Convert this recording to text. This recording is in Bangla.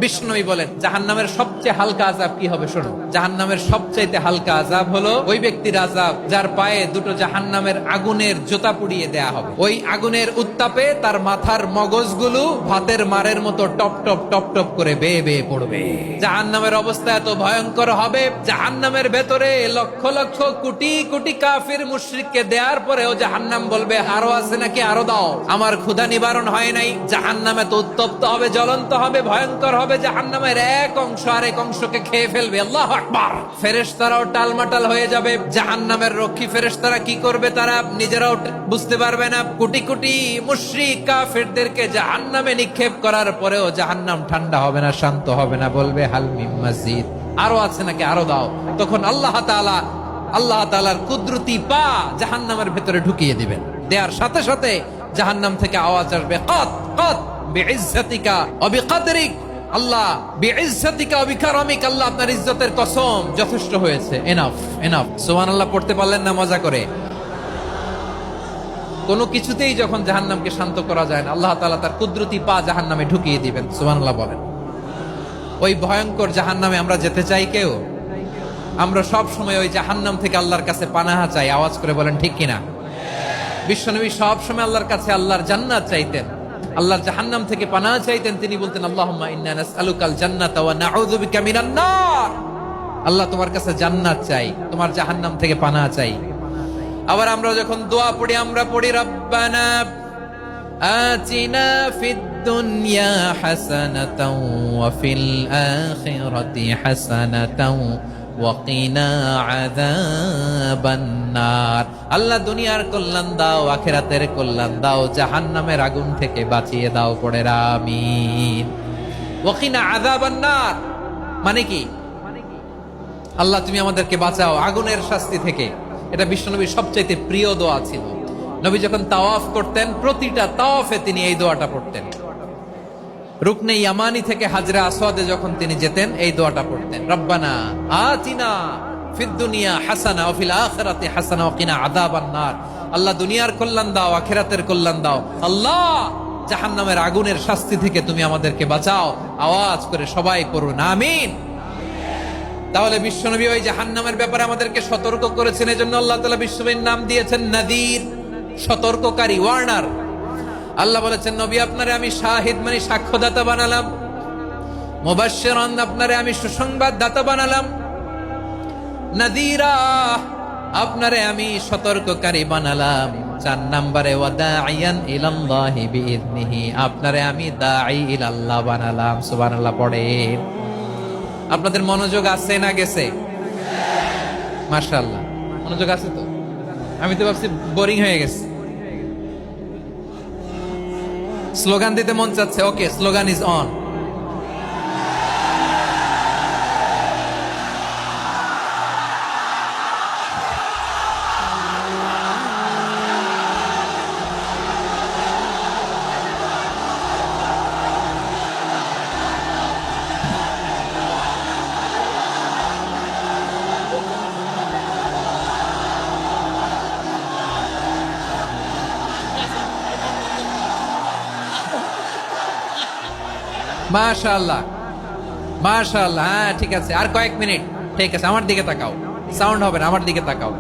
বিষ্ণুই বলেন জাহান্নামের সবচেয়ে হালকা আযাব কি হবে শোনো। জাহান্নামের সবচাইতে হালকা আযাব হলো ওই ব্যক্তির আযাব যার পায়ে দুটো জাহান্নামের আগুনের জুতা পুড়িয়ে দেয়া হবে। ওই আগুনের উত্তাপে তার মাথার মগজগুলো ভাতের মারের মতো টপ টপ টপ টপ করে বেয়ে বেয়ে পড়বে। জাহান্নামের অবস্থা এত ভয়ঙ্কর হবে, জাহান্নামের ভেতরে লক্ষ লক্ষ কোটি কোটি কাফির মুশরিককে দেওয়ার পরেও জাহান্নাম বলবে আরো আছে নাকি, আরো দাও, আমার ক্ষুধা নিবারণ হয় নাই। জাহান্নামে তো উত্তপ্ত হবে, জ্বলন্ত হবে, ভয়ঙ্কর হবে। জাহান্নামের এক অংশ আরেক অংশকে খেয়ে ফেলবে। আল্লাহু আকবার। ফেরেশতারাও টালমাটাল হয়ে যাবে। জাহান্নামের রক্ষী ফেরেশতারা কি করবে তারা নিজেরাও বুঝতে পারবে না। কোটি কোটি মুশরিক কাফিরদেরকে জাহান্নামে নিক্ষেপ করার পরেও জাহান্নাম ঠান্ডা হবে না, শান্ত হবে না, বলবে হাল মিন মাজিদ, আরো আছে নাকি, আরো দাও। তখন আল্লাহ তাআলার কুদরতি পা জাহান্নামের ভেতরে ঢুকিয়ে দিবেন। দেওয়ার সাথে সাথে জাহান্নাম থেকে আওয়াজ আসবে কত কত বিইজ্জাতিকা ওয়া বিকদরিক, আল্লাহ বিইজ্জাতিকা ওয়া বিকারামিক, আল্লাহ আপনার ইজ্জতের কসম, যথেষ্ট হয়েছে, এনাফ এনাফ। সুবহানাল্লাহ পড়তে পারলেন না মজা করে? কোনো কিছুতেই যখন জাহান্নামকে শান্ত করা যায় না, আল্লাহ তাআলা তার কুদরতি পা জাহান্নামে ঢুকিয়ে দিবেন। সুবহানাল্লাহ বলেন। ওই ভয়ঙ্কর জাহান্নামে আমরা যেতে চাই কেউ? আমরা সব সময় ওই জাহান্নাম থেকে আল্লাহর কাছে পানাহা চাই। আওয়াজ করে বলেন ঠিক কিনা? বিশ্বনবী সব সময় আল্লাহর কাছে আল্লাহর জান্নাত চাইতেন, আল্লাহর জাহান্নাম থেকে পানাহা চাইতেন। তিনি বলতেন আল্লাহুম্মা ইন্না নাসআলুকাল জান্নাতা ওয়া নাউযু বিকা মিনান নার। আল্লাহ তোমার কাছে জান্নাত চাই, তোমার জাহান্নাম থেকে পানাহা চাই। আবার আমরা যখন দোয়া পড়ি আমরা পড়ি রব্বানা আতিনা ফিদ দুনিয়া হাসানাতাও ওয়া ফিল আখিরাতি হাসানাতাও ওয়া কিনা আযাবান নার। আল্লাহ দুনিয়ার কল্যাণ দাও, আখিরাতের কল্যাণ দাও, জাহান্নামের আগুন থেকে বাঁচিয়ে দাও, পড়ে আমিন। ওয়া কিনা আযাবান নার মানে কি? আল্লাহ তুমি আমাদেরকে বাঁচাও আগুনের শাস্তি থেকে। এটা বিশ্বনবীর সবচাইতে প্রিয় দোয়া ছিল। নবী যখন তাওয়াফ করতেন প্রতিটা তাওয়াফে তিনি এই দোয়াটা পড়তেন। রুকনে ইয়ামানি থেকে হাজরে আসওয়াদে যখন তিনি যেতেন এই দোয়াটা পড়তেন, রব্বানা আতিনা ফিদ দুনিয়া হাসানা ওয়া ফিল আখিরাতি হাসানা ওয়া কিনা আযাবান নার। আল্লাহ দুনিয়ার কল্যাণ দাও, আখিরাতের কল্যাণ দাও। আল্লাহ জাহান্নামের আগুনের শাস্তি থেকে তুমি আমাদেরকে বাঁচাও। আওয়াজ করে সবাই পড়ুন আমিন। তাহলে বিশ্বনবী ওই জাহান্নামের ব্যাপারে আমাদেরকে সতর্ক করেছেন। এজন্য আল্লাহ তাআলা বিশ্বনবীর নাম দিয়েছেন নাযীর, সতর্ককারী, ওয়ার্নার। আল্লাহ বলেছেন নবী আপনারে আমি শাহিদ মানে সাক্ষ্যদাতা বানালাম, মুবাশশিরান আপনারে আমি সুসংবাদ দাতা বানালাম, নাযীরা আপনারে আমি সতর্ককারী বানালাম। 4 নম্বরে ওয়া দাঈয়ান ইলাল্লাহি বিইذনিহি, আপনারে আমি দাঈ ইলাল্লাহ বানালাম। সুবহানাল্লাহ পড়েন। আপনাদের মনোযোগ আছে না গেছে? মাশাআল্লাহ মনোযোগ আছে তো? আমি তো ভাবছি বোরিং হয়ে গেছে। স্লোগান দিতে মন চাচ্ছে। ওকে, স্লোগান ইজ অন। মাশাআল্লাহ মাশাআল্লাহ। হ্যাঁ ঠিক আছে, আর কয়েক মিনিট। ঠিক আছে, আমার দিকে তাকাও, সাউন্ড হবে না, আমার দিকে তাকাও।